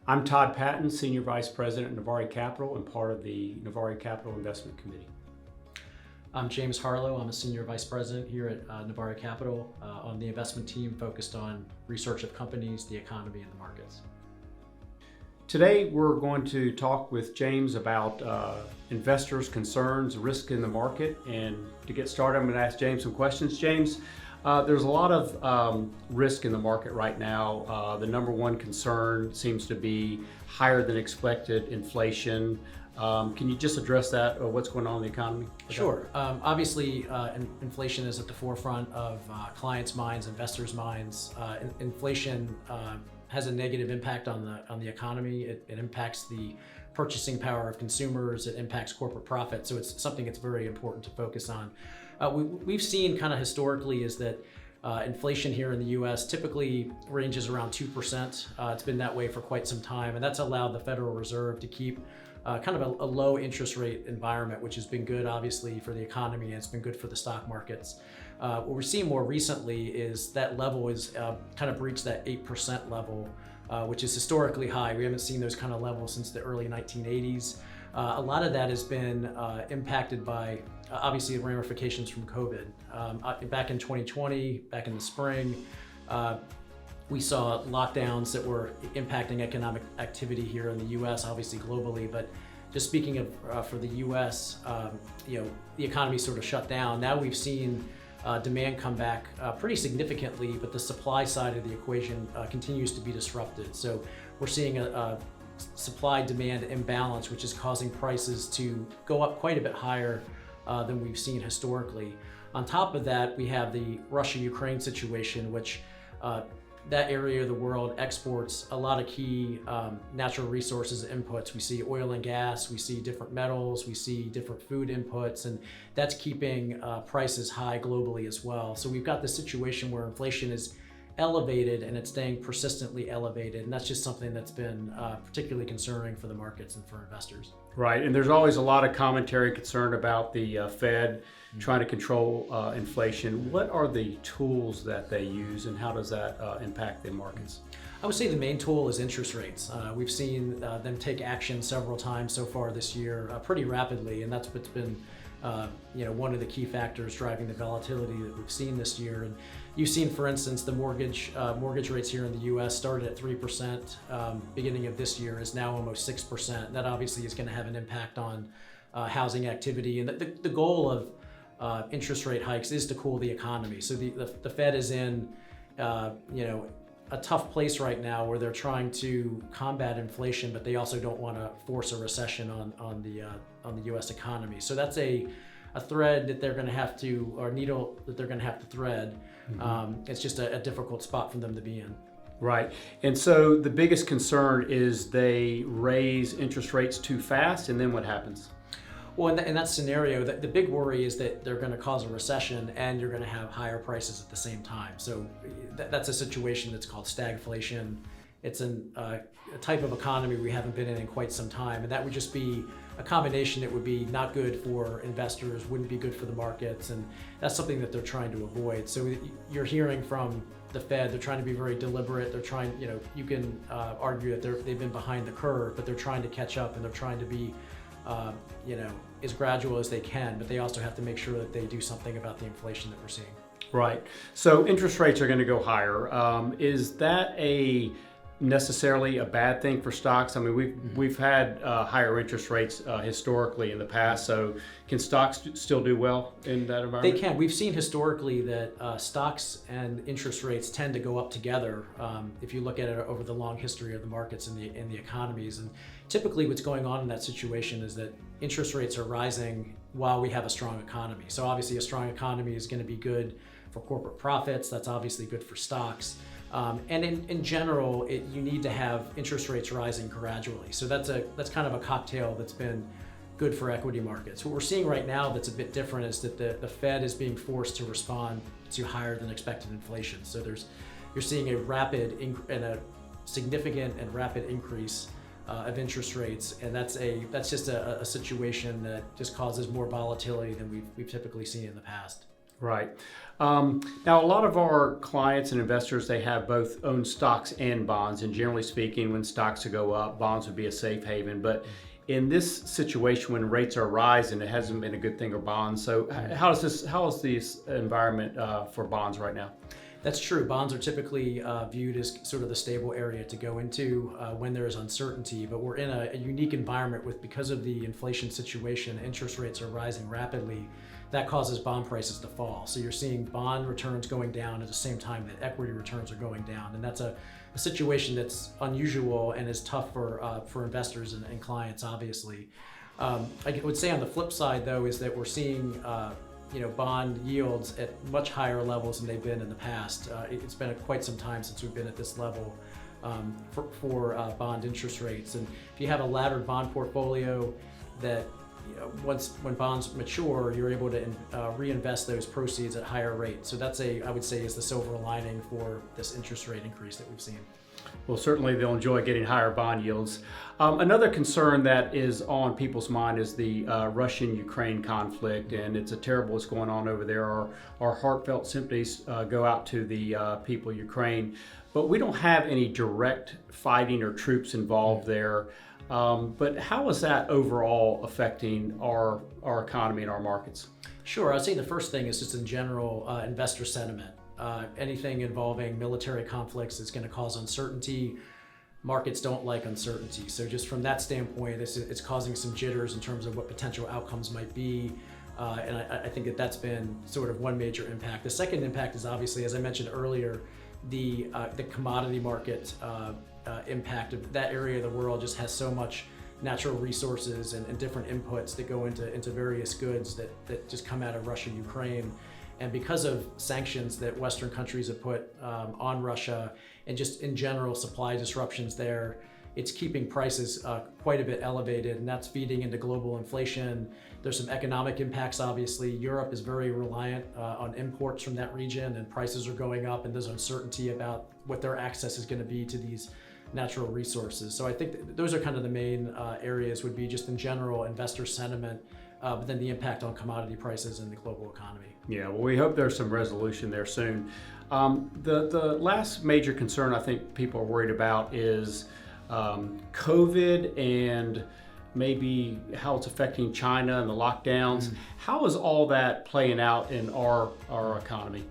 I'm Todd Patton, Senior Vice President at Novare Capital and part of the Novare Capital Investment Committee. I'm James Harlow. I'm a Senior Vice President here at Novare Capital on the investment team focused on research of companies, the economy, and the markets. Today we're going to talk with James about investors' concerns, risk in the market, and to get started I'm going to ask James some questions. James, there's a lot of risk in the market right now. The number one concern seems to be higher than expected inflation. Can you just address that, what's going on in the economy? Sure. Obviously, inflation is at the forefront of clients' minds, investors' minds. Inflation has a negative impact on the economy. It impacts the purchasing power of consumers. It impacts corporate profit. So it's something that's very important to focus on. We've seen kind of historically is that inflation here in the U.S. typically ranges around 2%. It's been that way for quite some time, and that's allowed the Federal Reserve to keep kind of a low interest rate environment, which has been good, obviously, for the economy, and it's been good for the stock markets. What we're seeing more recently is that level is kind of breached that 8% level, which is historically high. We haven't seen those kind of levels since the early 1980s. A lot of that has been impacted by, obviously, the ramifications from COVID. Back in 2020, back in the spring, we saw lockdowns that were impacting economic activity here in the U.S., obviously globally, but just speaking of for the U.S., the economy sort of shut down. Now we've seen demand come back pretty significantly, but the supply side of the equation continues to be disrupted. So we're seeing a supply-demand imbalance, which is causing prices to go up quite a bit higher than we've seen historically. On top of that, we have the Russia-Ukraine situation, which that area of the world exports a lot of key natural resources inputs. We see oil and gas, we see different metals, we see different food inputs, and that's keeping prices high globally as well. So we've got this situation where inflation is elevated and it's staying persistently elevated, and that's just something that's been particularly concerning for the markets and for investors. Right, and there's always a lot of commentary concerned about the Fed trying to control inflation. What are the tools that they use, and how does that impact the markets? I would say the main tool is interest rates. We've seen them take action several times so far this year, pretty rapidly, and that's what's been one of the key factors driving the volatility that we've seen this year. And you've seen, for instance, the mortgage rates here in the U.S. started at 3% beginning of this year, is now almost 6%. That obviously is going to have an impact on housing activity. And the goal of interest rate hikes is to cool the economy. So the Fed is in a tough place right now where they're trying to combat inflation, but they also don't want to force a recession on the U.S. economy. So that's a thread that they're going to have to, or needle that they're going to have to thread. It's just a difficult spot for them to be in. Right, and so the biggest concern is they raise interest rates too fast, and then what happens? Well, in that scenario, the big worry is that they're going to cause a recession and you're going to have higher prices at the same time. So that's a situation that's called stagflation. It's a type of economy we haven't been in quite some time, and that would just be a combination that would be not good for investors, wouldn't be good for the markets, and that's something that they're trying to avoid. So you're hearing from the Fed, they're trying to be very deliberate. They're trying, you can argue that they've been behind the curve, but they're trying to catch up, and they're trying to be as gradual as they can, but they also have to make sure that they do something about the inflation that we're seeing. Right. So interest rates are going to go higher. Is that necessarily a bad thing for stocks? I mean, we've had higher interest rates historically in the past. So can stocks still do well in that environment? They can. We've seen historically that stocks and interest rates tend to go up together. If you look at it over the long history of the markets and the economies, and typically what's going on in that situation is that interest rates are rising while we have a strong economy. So obviously a strong economy is going to be good for corporate profits. That's obviously good for stocks. And in general, you need to have interest rates rising gradually. So that's kind of a cocktail that's been good for equity markets. What we're seeing right now that's a bit different is that the Fed is being forced to respond to higher than expected inflation. So you're seeing a significant and rapid increase of interest rates, and that's just a situation that just causes more volatility than we've typically seen in the past. Right. Now, a lot of our clients and investors, they have both own stocks and bonds. And generally speaking, when stocks go up, bonds would be a safe haven. But in this situation, when rates are rising, it hasn't been a good thing for bonds. So, how is this environment for bonds right now? That's true. Bonds are typically viewed as sort of the stable area to go into when there is uncertainty, but we're in a unique environment because of the inflation situation, interest rates are rising rapidly. That causes bond prices to fall. So you're seeing bond returns going down at the same time that equity returns are going down. And that's a situation that's unusual and is tough for investors and clients, obviously. I would say on the flip side, though, is that we're seeing bond yields at much higher levels than they've been in the past. It's been quite some time since we've been at this level for bond interest rates. And if you have a laddered bond portfolio that when bonds mature, you're able to reinvest those proceeds at higher rates. So that's I would say is the silver lining for this interest rate increase that we've seen. Well, certainly they'll enjoy getting higher bond yields. Another concern that is on people's mind is the Russian-Ukraine conflict, and it's terrible what's going on over there. Our heartfelt sympathies go out to the people of Ukraine, but we don't have any direct fighting or troops involved there. But how is that overall affecting our economy and our markets? Sure. I'd say the first thing is just in general investor sentiment. Anything involving military conflicts is going to cause uncertainty. Markets don't like uncertainty. So just from that standpoint, it's causing some jitters in terms of what potential outcomes might be. And I think that's been sort of one major impact. The second impact is obviously, as I mentioned earlier, the commodity market impact of that area of the world just has so much natural resources and different inputs that go into various goods that just come out of Russia, Ukraine. And because of sanctions that Western countries have put on Russia and just in general supply disruptions there, it's keeping prices quite a bit elevated, and that's feeding into global inflation. There's some economic impacts, obviously. Europe is very reliant on imports from that region, and prices are going up, and there's uncertainty about what their access is going to be to these natural resources. So I think those are kind of the main areas would be just in general investor sentiment, but then the impact on commodity prices and the global economy. Yeah, well, we hope there's some resolution there soon. The last major concern I think people are worried about is COVID and maybe how it's affecting China and the lockdowns. Mm-hmm. How is all that playing out in our economy?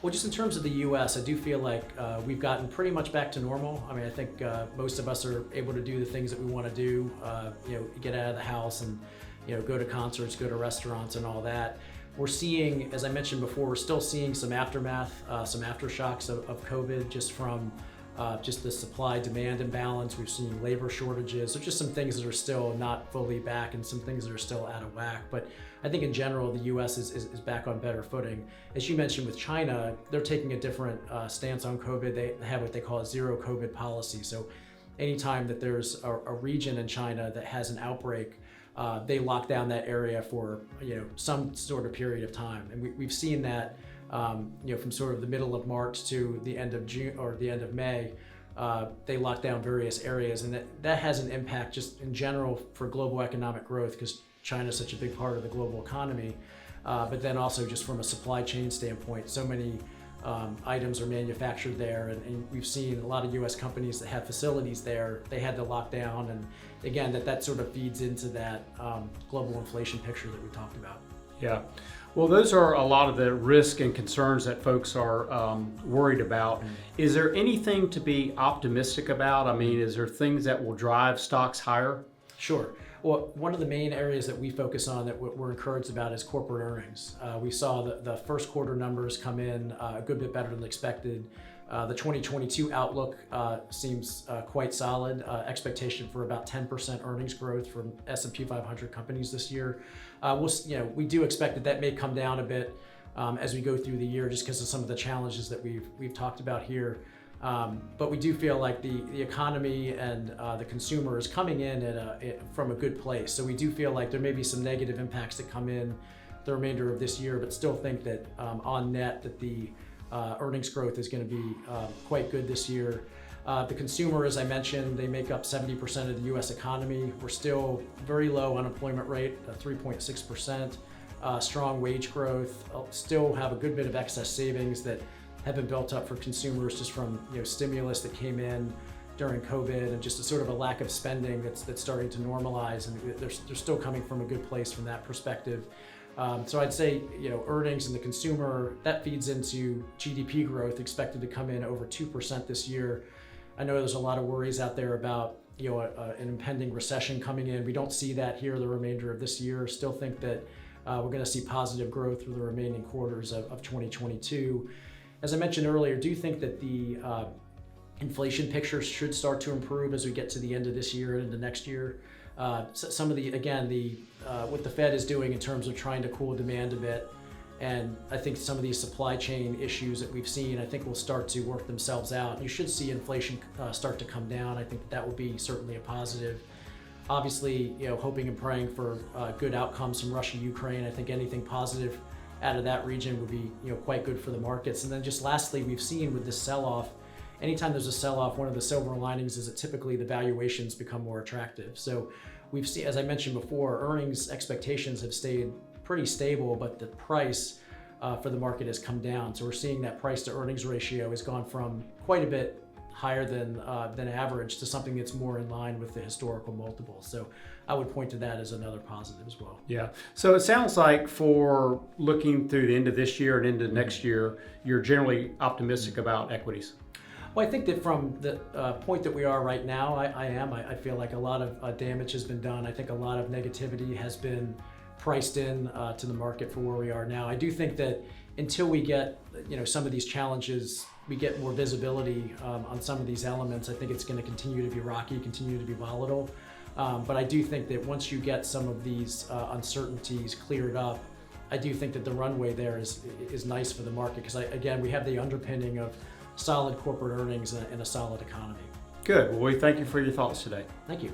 Well, just in terms of the U.S., I do feel like we've gotten pretty much back to normal. I mean, I think most of us are able to do the things that we want to do, get out of the house and go to concerts, go to restaurants and all that. We're seeing, as I mentioned before, we're still seeing some aftermath, some aftershocks of COVID just from just the supply-demand imbalance. We've seen labor shortages. So just some things that are still not fully back and some things that are still out of whack. But I think in general, the U.S. is back on better footing. As you mentioned with China, they're taking a different stance on COVID. They have what they call a zero COVID policy. So anytime that there's a region in China that has an outbreak, they lock down that area for some sort of period of time, and we've seen that from sort of the middle of March to the end of June or the end of May. They lock down various areas, and that has an impact just in general for global economic growth because China is such a big part of the global economy. But then also just from a supply chain standpoint, so many items are manufactured there, and we've seen a lot of U.S. companies that have facilities there. They had to lock down, and again, that sort of feeds into that global inflation picture that we talked about. Yeah, well, those are a lot of the risk and concerns that folks are worried about. Mm-hmm. Is there anything to be optimistic about? I mean, is there things that will drive stocks higher? Sure. Well, one of the main areas that we focus on that we're encouraged about is corporate earnings. We saw the first quarter numbers come in a good bit better than expected. The 2022 outlook seems quite solid. Expectation for about 10% earnings growth from S&P 500 companies this year. We do expect that may come down a bit as we go through the year, just because of some of the challenges that we've talked about here. But we do feel like the economy and the consumer is coming in from a good place. So we do feel like there may be some negative impacts that come in the remainder of this year, but still think that on net that the earnings growth is going to be quite good this year. The consumer, as I mentioned, they make up 70% of the U.S. economy. We're still very low unemployment rate, 3.6%. strong wage growth, still have a good bit of excess savings that have been built up for consumers just from stimulus that came in during COVID, and just a sort of a lack of spending that's starting to normalize, and they're still coming from a good place from that perspective. So I'd say earnings and the consumer, that feeds into GDP growth expected to come in over 2% this year. I know there's a lot of worries out there about an impending recession coming in. We don't see that here the remainder of this year. Still think that we're going to see positive growth through the remaining quarters of 2022. As I mentioned earlier, do think that the inflation picture should start to improve as we get to the end of this year and into next year. Some of what the Fed is doing in terms of trying to cool demand a bit, and I think some of these supply chain issues that we've seen, I think will start to work themselves out. You should see inflation start to come down. I think that will be certainly a positive. Obviously, hoping and praying for good outcomes from Russia, Ukraine. I think anything positive out of that region would be quite good for the markets. And then just lastly, we've seen with this sell-off, anytime there's a sell-off, one of the silver linings is that typically the valuations become more attractive. So we've seen, as I mentioned before, earnings expectations have stayed pretty stable, but the price for the market has come down. So we're seeing that price to earnings ratio has gone from quite a bit higher than average to something that's more in line with the historical multiple. So I would point to that as another positive as well. Yeah. So it sounds like for looking through the end of this year and into next year, you're generally optimistic about equities. Well, I think that from the point that we are right now, I feel like a lot of damage has been done. I think a lot of negativity has been priced in to the market for where we are now. I do think that until we get some of these challenges, we get more visibility on some of these elements, I think it's going to continue to be rocky, continue to be volatile. But I do think that once you get some of these uncertainties cleared up, I do think that the runway there is nice for the market, because again, we have the underpinning of solid corporate earnings and a solid economy. Good. Well, we thank you for your thoughts today. Thank you.